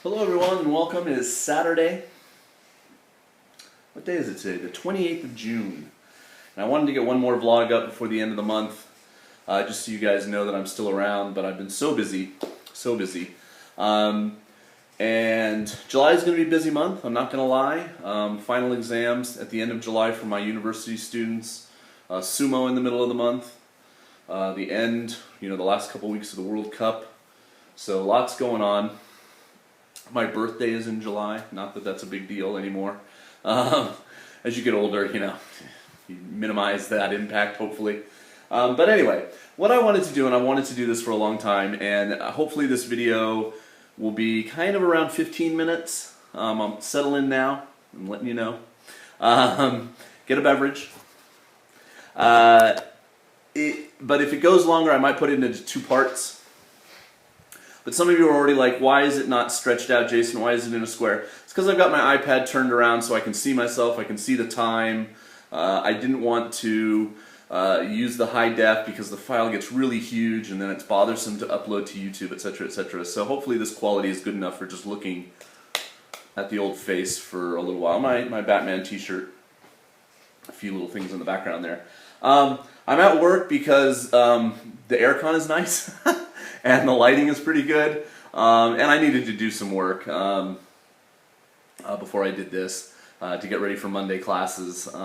Hello everyone and welcome. It is Saturday. What day is it today? The 28th of June. And I wanted to get one more vlog up before the end of the month, just so you guys know that I'm still around, but I've been so busy, so busy. And July is going to be a busy month, I'm not going to lie. Final exams at the end of July for my university students, sumo in the middle of the month, the end, the last couple weeks of the World Cup. So lots going on. My birthday is in July, not that that's a big deal anymore. As you get older, you minimize that impact, hopefully. But anyway, what I wanted to do, and I wanted to do this for a long time, and hopefully this video will be kind of around 15 minutes. I'll settle in now, I'm letting you know. Get a beverage. But if it goes longer, I might put it into 2 parts. But some of you are already like, why is it not stretched out, Jason? Why is it in a square? It's because I've got my iPad turned around so I can see myself, I can see the time. I didn't want to use the high def because the file gets really huge and then it's bothersome to upload to YouTube, etc., etc. So hopefully this quality is good enough for just looking at the old face for a little while. My Batman t-shirt, a few little things in the background there. I'm at work because the aircon is nice. And the lighting is pretty good, and I needed to do some work before I did this to get ready for Monday classes. Yeah,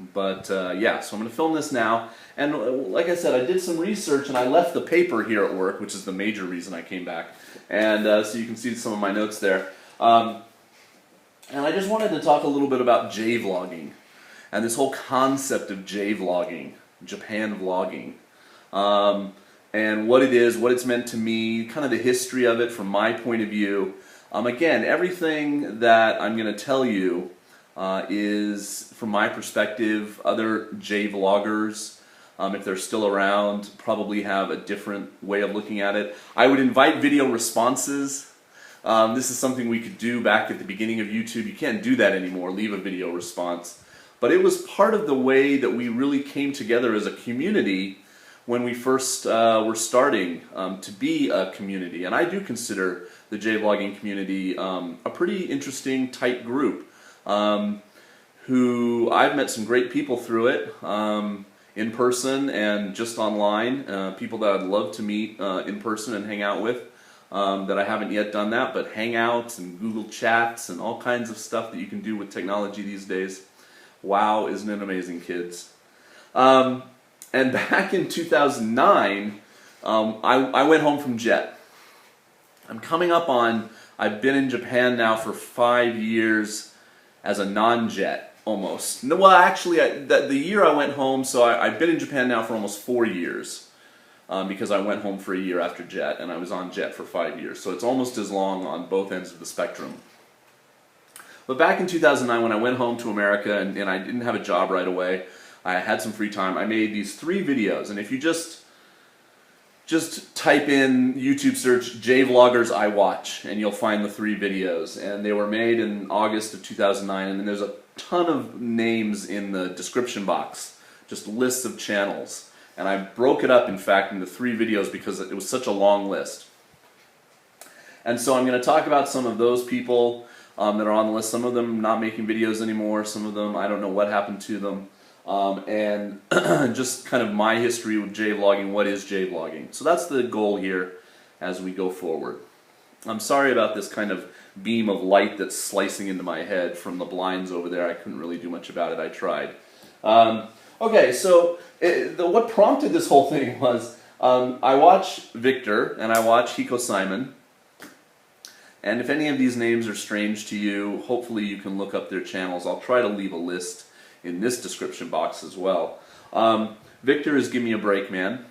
so I'm going to film this now. And like I said, I did some research and I left the paper here at work, which is the major reason I came back. And so you can see some of my notes there. And I just wanted to talk a little bit about J-vlogging and this whole concept of J-vlogging, Japan vlogging. And what it is, what it's meant to me, kind of the history of it from my point of view. Again, everything that I'm going to tell you is from my perspective. Other J-vloggers, if they're still around, probably have a different way of looking at it. I would invite video responses. This is something we could do back at the beginning of YouTube. You can't do that anymore, leave a video response. But it was part of the way that we really came together as a community when we first were starting to be a community. And I do consider the J-vlogging community a pretty interesting, tight group who I've met some great people through it in person and just online, people that I'd love to meet in person and hang out with that I haven't yet done that, but Hangouts and Google Chats and all kinds of stuff that you can do with technology these days. Wow, isn't it amazing, kids? And back in 2009, I went home from Jet. I'm coming up on, I've been in Japan now for 5 years as a non-Jet, almost. No, well, actually, the year I went home, so I've been in Japan now for almost 4 years, because I went home for a year after Jet, and I was on Jet for 5 years. So it's almost as long on both ends of the spectrum. But back in 2009, when I went home to America, and I didn't have a job right away, I had some free time, I made these 3 videos, and if you just type in YouTube search J-vloggers I watch, and you'll find the 3 videos, and they were made in August of 2009, and there's a ton of names in the description box, just lists of channels, and I broke it up, in fact, into 3 videos because it was such a long list. And so I'm going to talk about some of those people that are on the list, some of them not making videos anymore, some of them I don't know what happened to them. And just kind of my history with J-vlogging, what is J-vlogging. So that's the goal here as we go forward. I'm sorry about this kind of beam of light that's slicing into my head from the blinds over there. I couldn't really do much about it, I tried. Okay, so what prompted this whole thing was I watch Victor and I watch Hiko Simon. And if any of these names are strange to you, hopefully you can look up their channels. I'll try to leave a list in this description box as well. Victor is Give Me a Break Man,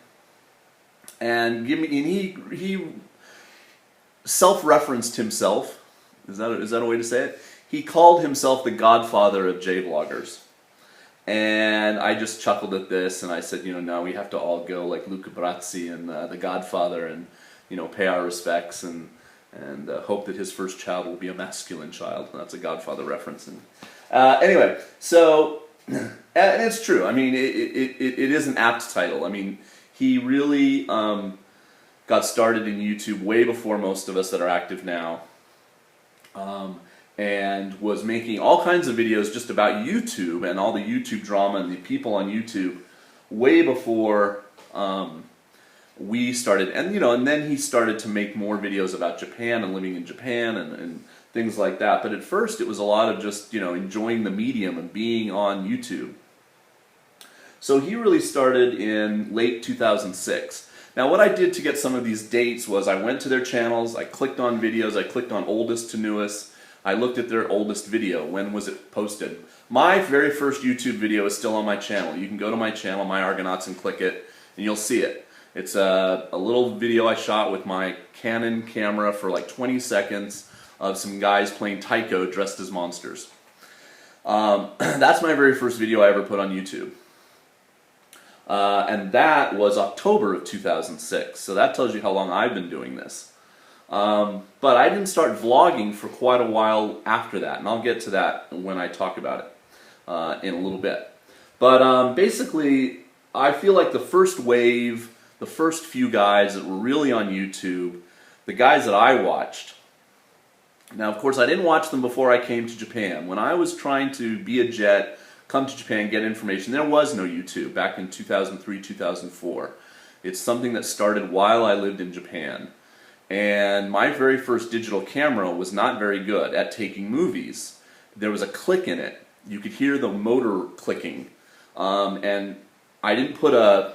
and he self-referenced himself. Is that a way to say it? He called himself the godfather of J-vloggers, and I just chuckled at this, and I said, now we have to all go like Luca Brasi and the Godfather, and pay our respects and hope that his first child will be a masculine child. That's a Godfather reference. And anyway, so, and it's true. I mean, it is an apt title. I mean, he really got started in YouTube way before most of us that are active now. and was making all kinds of videos just about YouTube and all the YouTube drama and the people on YouTube way before we started. And and then he started to make more videos about Japan and living in Japan and things like that. But at first it was a lot of just enjoying the medium and being on YouTube. So he really started in late 2006. Now what I did to get some of these dates was I went to their channels, I clicked on videos, I clicked on oldest to newest, I looked at their oldest video, when was it posted. My very first YouTube video is still on my channel. You can go to my channel, Myargonauts, and click it, and you'll see it. It's a little video I shot with my Canon camera for like 20 seconds of some guys playing taiko dressed as monsters. That's my very first video I ever put on YouTube. And that was October of 2006, so that tells you how long I've been doing this. But I didn't start vlogging for quite a while after that, and I'll get to that when I talk about it in a little bit. But basically, I feel like the first wave, the first few guys that were really on YouTube, the guys that I watched. Now, of course, I didn't watch them before I came to Japan. When I was trying to be a jet, come to Japan, get information, there was no YouTube back in 2003, 2004. It's something that started while I lived in Japan. And my very first digital camera was not very good at taking movies. There was a click in it. You could hear the motor clicking. And I didn't put a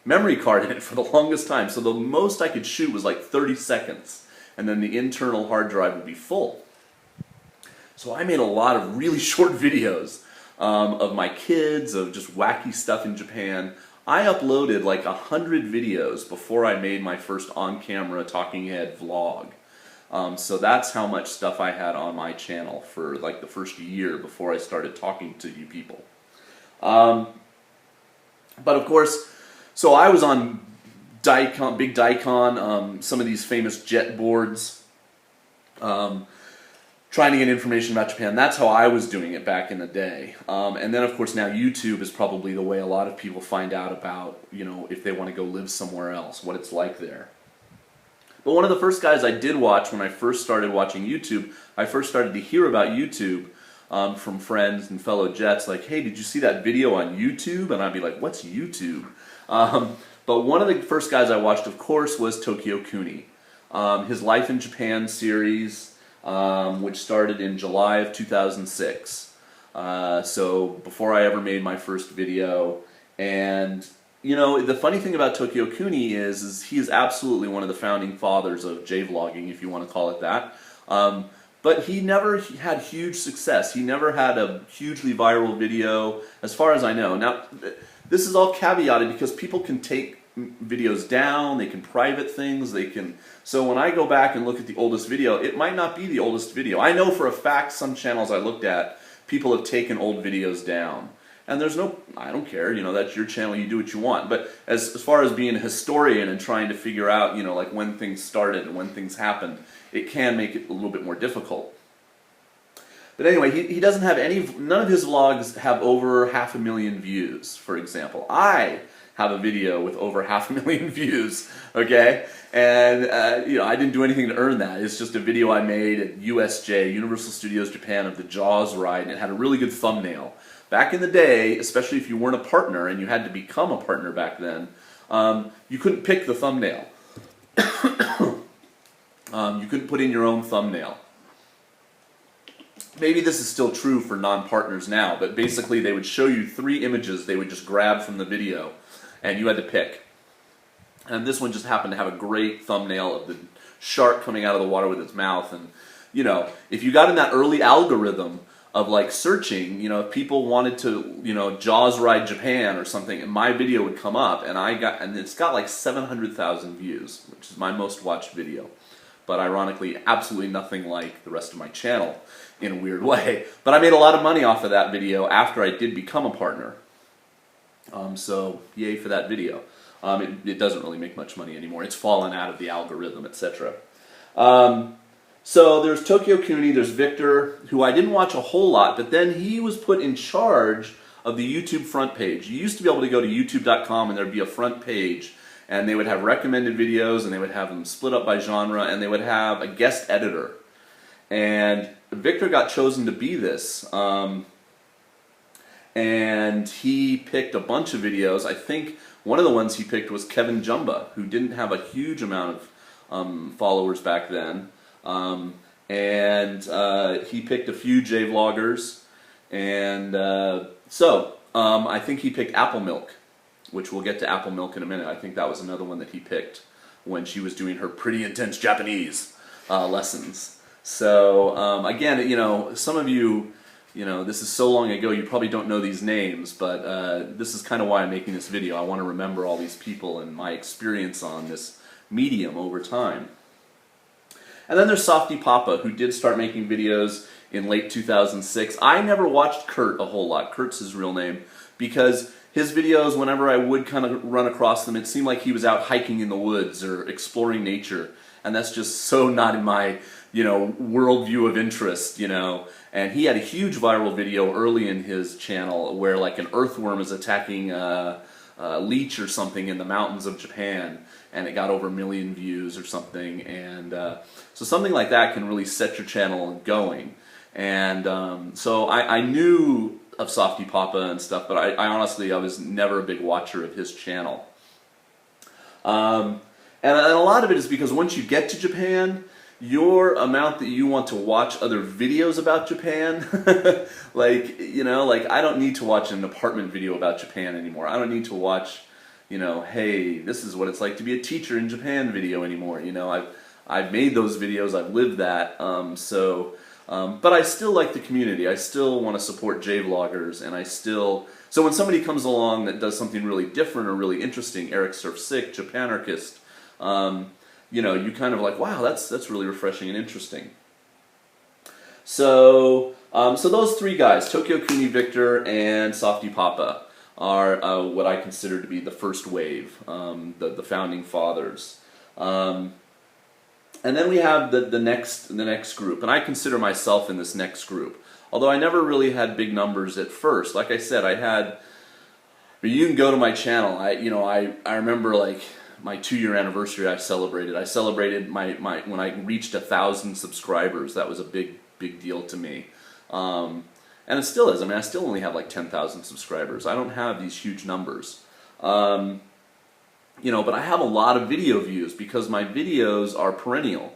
memory card in it for the longest time, so the most I could shoot was like 30 seconds. And then the internal hard drive would be full. So I made a lot of really short videos of my kids, of just wacky stuff in Japan. I uploaded like 100 videos before I made my first on-camera talking head vlog. So that's how much stuff I had on my channel for like the first year before I started talking to you people. But of course, so I was on Daikon, big Daikon, some of these famous jet boards, trying to get information about Japan. That's how I was doing it back in the day. And then of course now YouTube is probably the way a lot of people find out about, if they want to go live somewhere else, what it's like there. But one of the first guys I did watch when I first started watching YouTube, I first started to hear about YouTube from friends and fellow jets, like, hey, did you see that video on YouTube? And I'd be like, what's YouTube? But one of the first guys I watched, of course, was Tokyo Kuni. His Life in Japan series, which started in July of 2006. So before I ever made my first video. And, the funny thing about Tokyo Kuni is he is absolutely one of the founding fathers of J-vlogging, if you want to call it that. But he never had huge success. He never had a hugely viral video, as far as I know. Now, this is all caveated because people can take videos down, they can private things, they can... So when I go back and look at the oldest video, it might not be the oldest video. I know for a fact some channels I looked at, people have taken old videos down. And there's no... I don't care, that's your channel, you do what you want. But as far as being a historian and trying to figure out, like when things started and when things happened, it can make it a little bit more difficult. But anyway, he doesn't have none of his vlogs have over 500,000 views, for example. I have a video with over 500,000 views, okay? And, I didn't do anything to earn that. It's just a video I made at USJ, Universal Studios Japan, of the Jaws ride, and it had a really good thumbnail. Back in the day, especially if you weren't a partner, and you had to become a partner back then, you couldn't pick the thumbnail. You couldn't put in your own thumbnail. Maybe this is still true for non-partners now, but basically they would show you 3 images they would just grab from the video, and you had to pick. And this one just happened to have a great thumbnail of the shark coming out of the water with its mouth. And, if you got in that early algorithm of like searching, if people wanted to, Jaws ride Japan or something, and my video would come up, and it's got like 700,000 views, which is my most watched video. But ironically, absolutely nothing like the rest of my channel in a weird way. But I made a lot of money off of that video after I did become a partner. So yay for that video. It doesn't really make much money anymore. It's fallen out of the algorithm, etc. So there's Tokyo Kuni, there's Victor, who I didn't watch a whole lot, but then he was put in charge of the YouTube front page. You used to be able to go to youtube.com and there'd be a front page, and they would have recommended videos, and they would have them split up by genre, and they would have a guest editor. And Victor got chosen to be this. And he picked a bunch of videos. I think one of the ones he picked was Kevin Jumba, who didn't have a huge amount of followers back then. He picked a few J-vloggers. And I think he picked Apple Milk, which we'll get to Apple Milk in a minute. I think that was another one that he picked when she was doing her pretty intense Japanese lessons. So again, you know, some of you, you know, this is so long ago you probably don't know these names, but this is kind of why I'm making this video. I want to remember all these people and my experience on this medium over time. And then there's Softy Papa, who did start making videos in late 2006. I never watched Kurt a whole lot. Kurt's his real name, because his videos, whenever I would kind of run across them, it seemed like he was out hiking in the woods or exploring nature, and that's just so not in my, you know, worldview of interest, you know. And he had a huge viral video early in his channel where like an earthworm is attacking a leech or something in the mountains of Japan, and it got over 1 million views or something. And so something like that can really set your channel going. And so I knew of Softy Papa and stuff, but I honestly, I was never a big watcher of his channel. And a lot of it is because once you get to Japan, your amount that you want to watch other videos about Japan, like, you know, like I don't need to watch an apartment video about Japan anymore. I don't need to watch, you know, hey, this is what it's like to be a teacher in Japan video anymore. You know, I've made those videos, I've lived that, but I still like the community. I still want to support J-vloggers, and so when somebody comes along that does something really different or really interesting, Eric Surf Sick, Japanarchist, you know, you kind of like, wow, that's really refreshing and interesting. So those three guys, Tokyo Kuni, Victor, and Softy Papa, are what I consider to be the first wave, the founding fathers. And then we have the next group, and I consider myself in this next group. Although I never really had big numbers at first. Like I said, you can go to my channel. I remember like my 2-year anniversary I celebrated. I celebrated when I reached 1,000 subscribers. That was a big deal to me. And it still is. I mean, I still only have like 10,000 subscribers. I don't have these huge numbers. You know, but I have a lot of video views because my videos are perennial,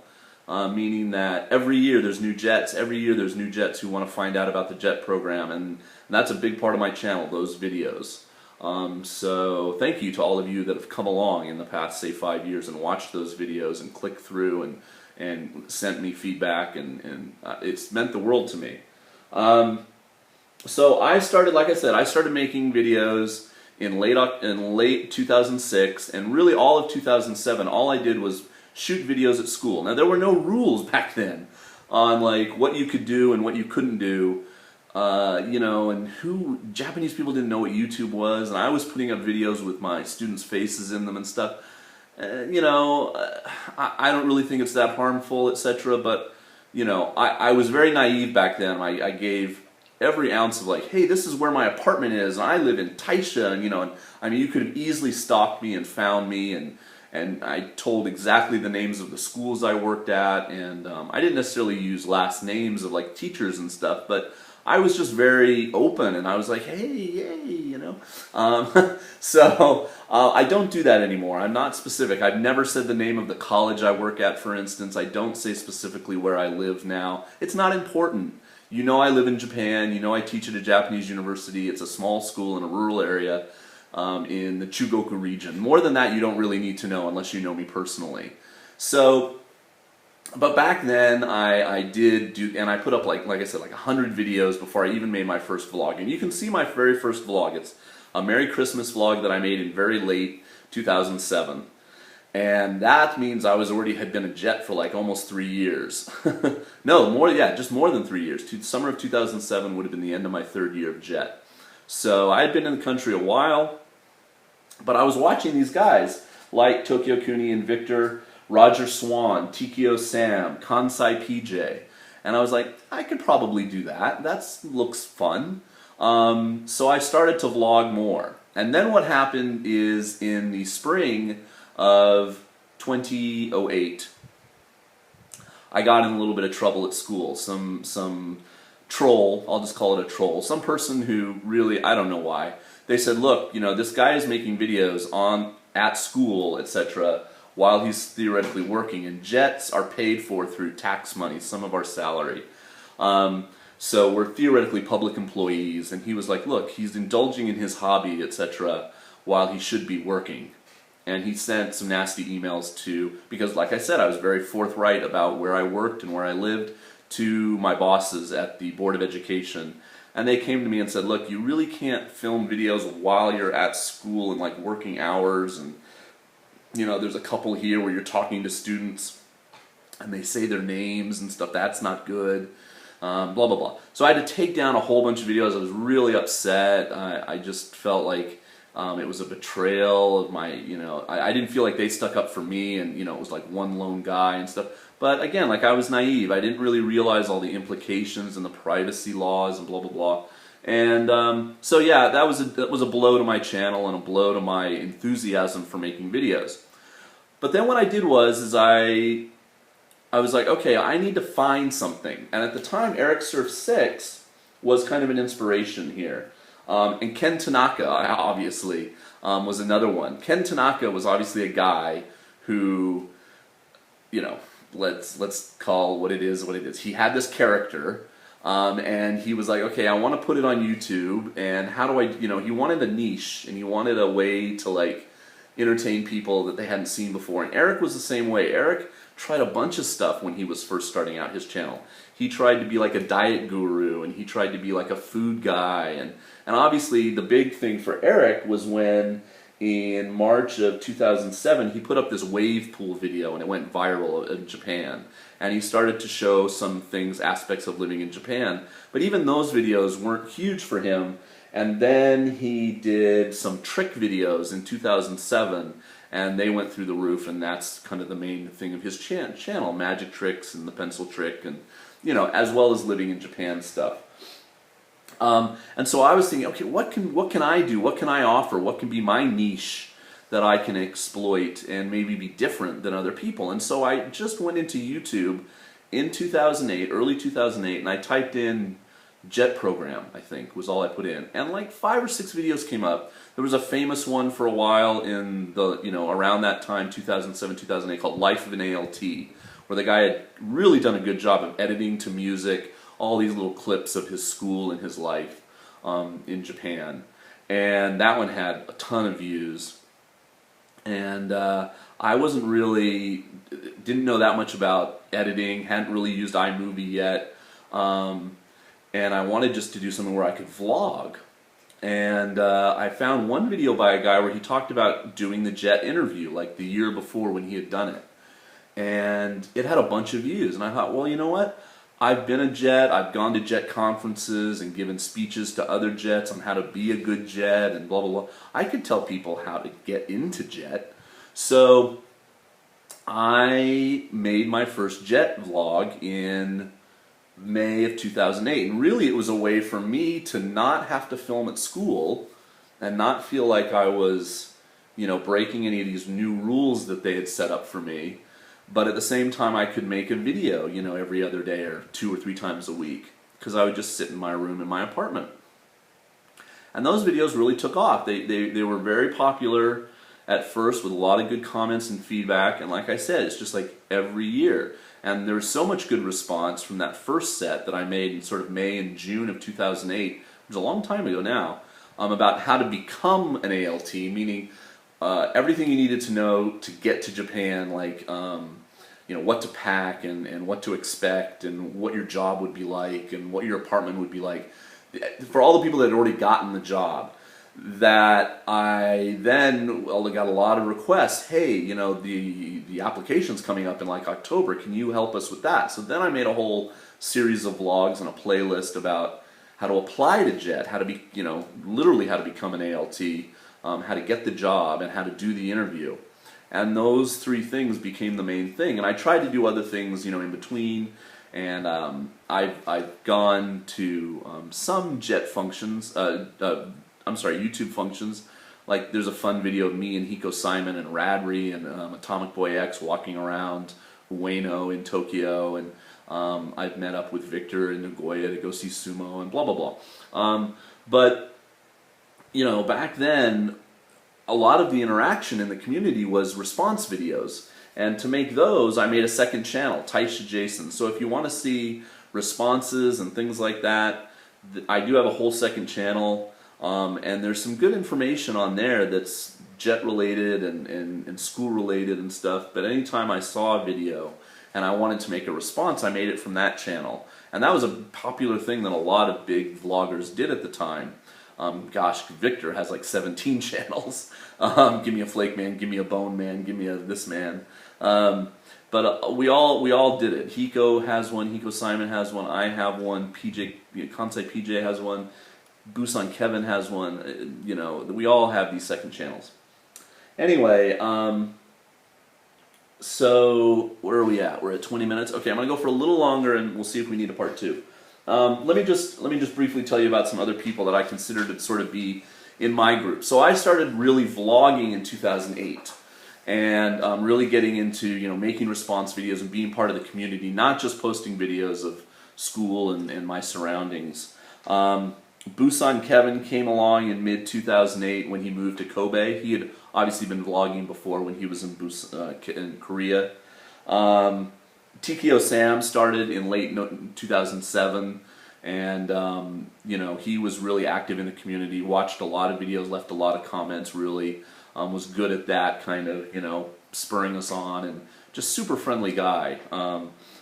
meaning that every year there's new jets. Every year there's new jets who want to find out about the jet program, and that's a big part of my channel, those videos. So thank you to all of you that have come along in the past, say, 5 years and watched those videos and clicked through and sent me feedback, and it's meant the world to me. So I started, like I said, I started making videos in late 2006, and really all of 2007. All I did was shoot videos at school. Now there were no rules back then on like what you could do and what you couldn't do. You know, and Japanese people didn't know what YouTube was, and I was putting up videos with my students' faces in them and stuff. You know, I don't really think it's that harmful, etc. But you know, I was very naive back then. I gave every ounce of like, hey, this is where my apartment is, and I live in Taisha, and you know, and I mean, you could have easily stalked me and found me, and I told exactly the names of the schools I worked at, and I didn't necessarily use last names of like teachers and stuff, but I was just very open, and I was like, hey, yay, you know. So I don't do that anymore. I'm not specific. I've never said the name of the college I work at, for instance. I don't say specifically where I live now. It's not important. You know I live in Japan. You know I teach at a Japanese university. It's a small school in a rural area in the Chugoku region. More than that, you don't really need to know unless you know me personally. So, but back then I did do, and I put up like I said, like 100 videos before I even made my first vlog. And you can see my very first vlog. It's a Merry Christmas vlog that I made in very late 2007. And that means I had been a jet for like almost 3 years. No, more, yeah, just more than 3 years. Summer of 2007 would have been the end of my 3rd year of jet. So I had been in the country a while, but I was watching these guys like Tokyo Kuni and Victor, Roger Swan, Tikio Sam, Kansai PJ. And I was like, I could probably do that. That looks fun. So I started to vlog more. And then what happened is in the spring of 2008, I got in a little bit of trouble at school. Some troll, I'll just call it a troll, some person who really, I don't know why, they said, look, this guy is making videos at school, etc., while he's theoretically working, and jets are paid for through tax money, some of our salary. So we're theoretically public employees, and he was like, look, he's indulging in his hobby, etc., while he should be working. And he sent some nasty emails because like I said, I was very forthright about where I worked and where I lived, to my bosses at the Board of Education. And they came to me and said, look, you really can't film videos while you're at school and like working hours, and there's a couple here where you're talking to students and they say their names and stuff, that's not good, blah blah blah. So I had to take down a whole bunch of videos. I was really upset. I just felt like it was a betrayal of my, I didn't feel like they stuck up for me, and it was like one lone guy and stuff. But again, like, I was naive. I didn't really realize all the implications and the privacy laws and blah blah blah. And so yeah, that was a blow to my channel and a blow to my enthusiasm for making videos. But then what I did was I was like, okay, I need to find something. And at the time, Eric Surf 6 was kind of an inspiration here. And Ken Tanaka, obviously, was another one. Ken Tanaka was obviously a guy who, let's call what it is what it is. He had this character, and he was like, okay, I want to put it on YouTube, and how do I, he wanted a niche, and he wanted a way to like entertain people that they hadn't seen before. And Eric was the same way. Eric tried a bunch of stuff when he was first starting out his channel. He tried to be like a diet guru, and he tried to be like a food guy, and obviously the big thing for Eric was when in March of 2007 he put up this wave pool video, and it went viral in Japan, and he started to show some things, aspects of living in Japan. But even those videos weren't huge for him. And then he did some trick videos in 2007, and they went through the roof, and that's kind of the main thing of his channel, magic tricks and the pencil trick, and as well as living in Japan stuff. And so I was thinking, okay, what can I do? What can I offer? What can be my niche that I can exploit and maybe be different than other people? And so I just went into YouTube in 2008, early 2008, and I typed in jet program, I think, was all I put in. And like 5 or 6 videos came up. There was a famous one for a while in the, around that time, 2007, 2008, called Life of an ALT, where the guy had really done a good job of editing to music, all these little clips of his school and his life in Japan. And that one had a ton of views. And I didn't know that much about editing, hadn't really used iMovie yet. And I wanted just to do something where I could vlog. And I found one video by a guy where he talked about doing the jet interview, like the year before when he had done it. And it had a bunch of views. And I thought, well, you know what? I've been a jet, I've gone to jet conferences and given speeches to other jets on how to be a good jet and blah, blah, blah. I could tell people how to get into jet. So I made my first jet vlog in May of 2008, and really it was a way for me to not have to film at school and not feel like I was, breaking any of these new rules that they had set up for me, but at the same time I could make a video, every other day or 2 or 3 times a week, because I would just sit in my room in my apartment. And those videos really took off. They were very popular at first with a lot of good comments and feedback, and like I said, it's just like every year. And there was so much good response from that first set that I made in sort of May and June of 2008, which was a long time ago now, about how to become an ALT, meaning everything you needed to know to get to Japan, like what to pack and what to expect and what your job would be like and what your apartment would be like. For all the people that had already gotten the job, that I then got a lot of requests. Hey, the application's coming up in like October. Can you help us with that? So then I made a whole series of vlogs and a playlist about how to apply to JET, how to be, literally how to become an ALT, how to get the job, and how to do the interview. And those 3 things became the main thing. And I tried to do other things, in between. And I've gone to some JET functions. YouTube functions. Like there's a fun video of me and Hiko Simon and Radri and Atomic Boy X walking around Ueno in Tokyo, and I've met up with Victor in Nagoya to go see sumo, and blah blah blah. But you know, back then, a lot of the interaction in the community was response videos. And to make those, I made a second channel, Taisha Jason. So if you want to see responses and things like that, I do have a whole second channel. And there's some good information on there that's jet related and school related and stuff. But anytime I saw a video and I wanted to make a response, I made it from that channel. And that was a popular thing that a lot of big vloggers did at the time. Gosh, Victor has like 17 channels. Give me a flake man, give me a bone man, give me a this man. But we all did it. Hiko has one, Hiko Simon has one, I have one, Kansai PJ has one, Busan Kevin has one. You know, we all have these second channels. Anyway, so where are we at? We're at 20 minutes. Okay, I'm gonna go for a little longer, and we'll see if we need a part 2. Let me just briefly tell you about some other people that I consider to sort of be in my group. So I started really vlogging in 2008, and really getting into, you know, making response videos and being part of the community, not just posting videos of school and my surroundings. Busan Kevin came along in mid-2008 when he moved to Kobe. He had obviously been vlogging before when he was in Korea. TKO Sam started in late 2007, and you know, he was really active in the community, watched a lot of videos, left a lot of comments, really was good at that kind of, you know, spurring us on, and just super friendly guy.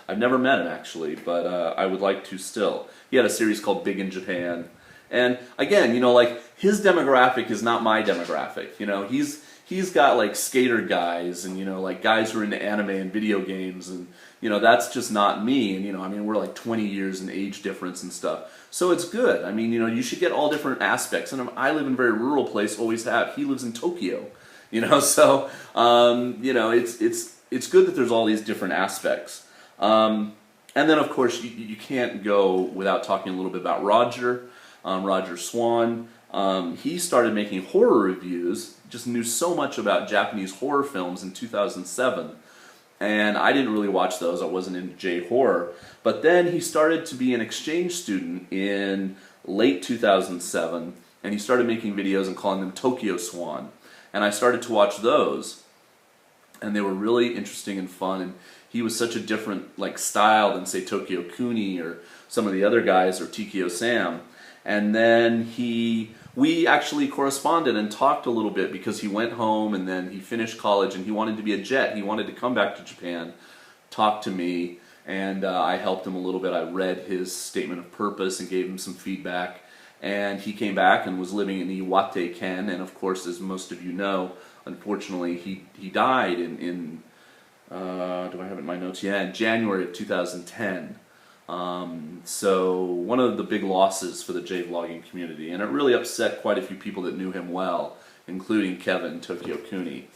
I've never met him actually, but I would like to still. He had a series called Big in Japan. And again, you know, like, his demographic is not my demographic. You know, he's got like skater guys, and, you know, like guys who are into anime and video games, and, you know, that's just not me. And, you know, I mean, we're like 20 years in age difference and stuff. So it's good. I mean, you know, you should get all different aspects. And I live in a very rural place, always have. He lives in Tokyo, you know, so you know, it's good that there's all these different aspects. And then, of course, you can't go without talking a little bit about Roger. Roger Swan. He started making horror reviews, just knew so much about Japanese horror films in 2007. And I didn't really watch those, I wasn't into J-horror. But then he started to be an exchange student in late 2007, and he started making videos and calling them Tokyo Swan. And I started to watch those, and they were really interesting and fun. And he was such a different like style than, say, Tokyo Kuni or some of the other guys, or TKO Sam. And then we actually corresponded and talked a little bit, because he went home and then he finished college and he wanted to be a jet. He wanted to come back to Japan, talk to me, and I helped him a little bit. I read his statement of purpose and gave him some feedback. And he came back and was living in Iwate, Ken. And of course, as most of you know, unfortunately, he died in do I have it in my notes? Yeah, in January of 2010. So one of the big losses for the J-vlogging community, and it really upset quite a few people that knew him well, including Kevin Tokyo Kuni.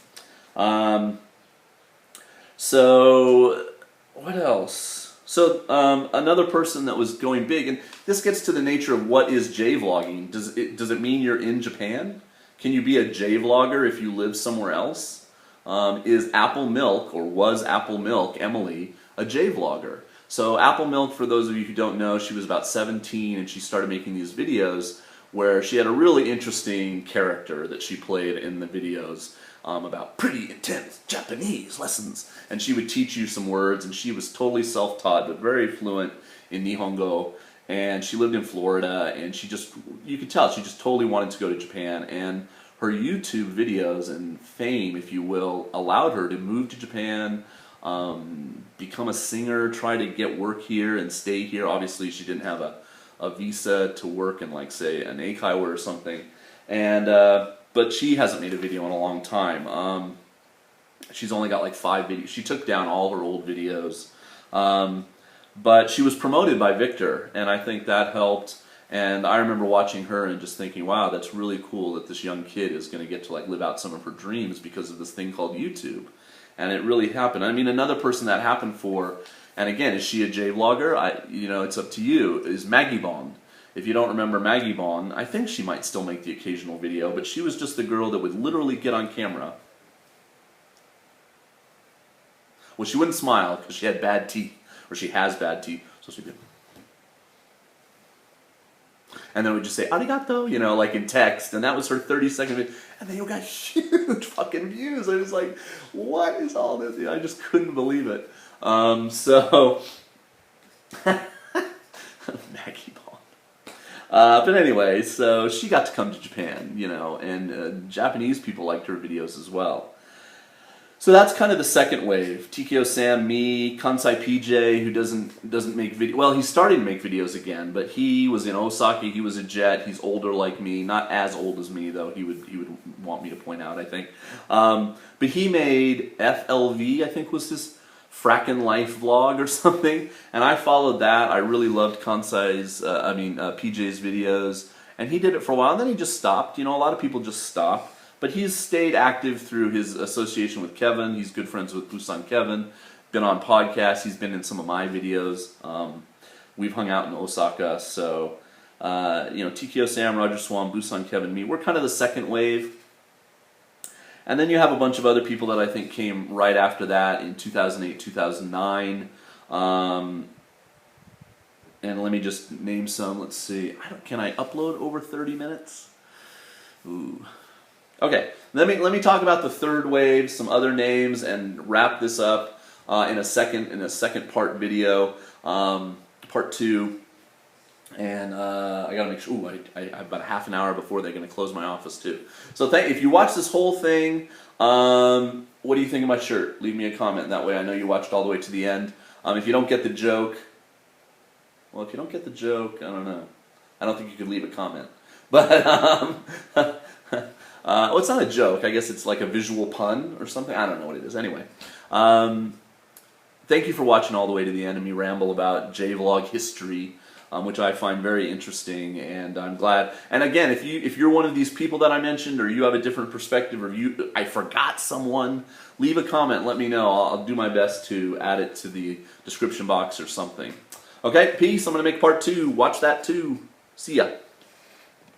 So what else? So another person that was going big, and this gets to the nature of what is J-vlogging. Does it mean you're in Japan? Can you be a J-vlogger if you live somewhere else? Is Apple Milk, or was Apple Milk, Emily, a J-vlogger? So Apple Milk, for those of you who don't know, she was about 17, and she started making these videos where she had a really interesting character that she played in the videos about pretty intense Japanese lessons. And she would teach you some words, and she was totally self-taught but very fluent in Nihongo. And she lived in Florida, and you could tell, she just totally wanted to go to Japan. And her YouTube videos and fame, if you will, allowed her to move to Japan, become a singer, try to get work here and stay here. Obviously, she didn't have a visa to work in, like, say, an Eikaiwa or something. And but she hasn't made a video in a long time. She's only got like 5 videos. She took down all her old videos. But she was promoted by Victor, and I think that helped. And I remember watching her and just thinking, wow, that's really cool that this young kid is going to get to like live out some of her dreams because of this thing called YouTube. And it really happened. I mean, another person that happened for, and again, is she a J-vlogger? You know, it's up to you, is Maggie Bond. If you don't remember Maggie Bond, I think she might still make the occasional video, but she was just the girl that would literally get on camera. Well, she wouldn't smile because she had bad teeth, or she has bad teeth. So she'd be, and then we'd just say arigato, you know, like in text, and that was her 30-second video, and then you got huge fucking views. I was like, what is all this? You know, I just couldn't believe it. So Maggie Ball. But anyway, so she got to come to Japan, you know, and Japanese people liked her videos as well. So that's kind of the second wave. TKO Sam, me, Kansai PJ, who doesn't make video. Well, he's starting to make videos again, but he was in Osaka. He was a jet. He's older like me, not as old as me though. He would want me to point out, I think. But he made FLV, I think was his Frackin' Life vlog or something, and I followed that. I really loved Kansai's, PJ's videos, and he did it for a while, and then he just stopped. You know, a lot of people just stop. But he's stayed active through his association with Kevin. He's good friends with Busan Kevin. Been on podcasts. He's been in some of my videos. We've hung out in Osaka. So, TKO Sam, Roger Swan, Busan Kevin, me. We're kind of the second wave. And then you have a bunch of other people that I think came right after that in 2008, 2009. And let me just name some. Let's see. Can I upload over 30 minutes? Ooh. Okay, let me talk about the third wave, some other names, and wrap this up in a second part video, part 2. And I gotta make sure. I have about half an hour before they're gonna close my office too. So if you watch this whole thing, what do you think of my shirt? Leave me a comment. That way I know you watched all the way to the end. If you don't get the joke, well, if you don't get the joke, I don't know. I don't think you could leave a comment, but. Well, it's not a joke. I guess it's like a visual pun or something. I don't know what it is. Anyway, thank you for watching all the way to the end of me ramble about J-Vlog history, which I find very interesting, and I'm glad. And again, if you're one of these people that I mentioned, or you have a different perspective, or I forgot someone, leave a comment. Let me know. I'll do my best to add it to the description box or something. Okay, peace. I'm going to make part 2. Watch that too. See ya.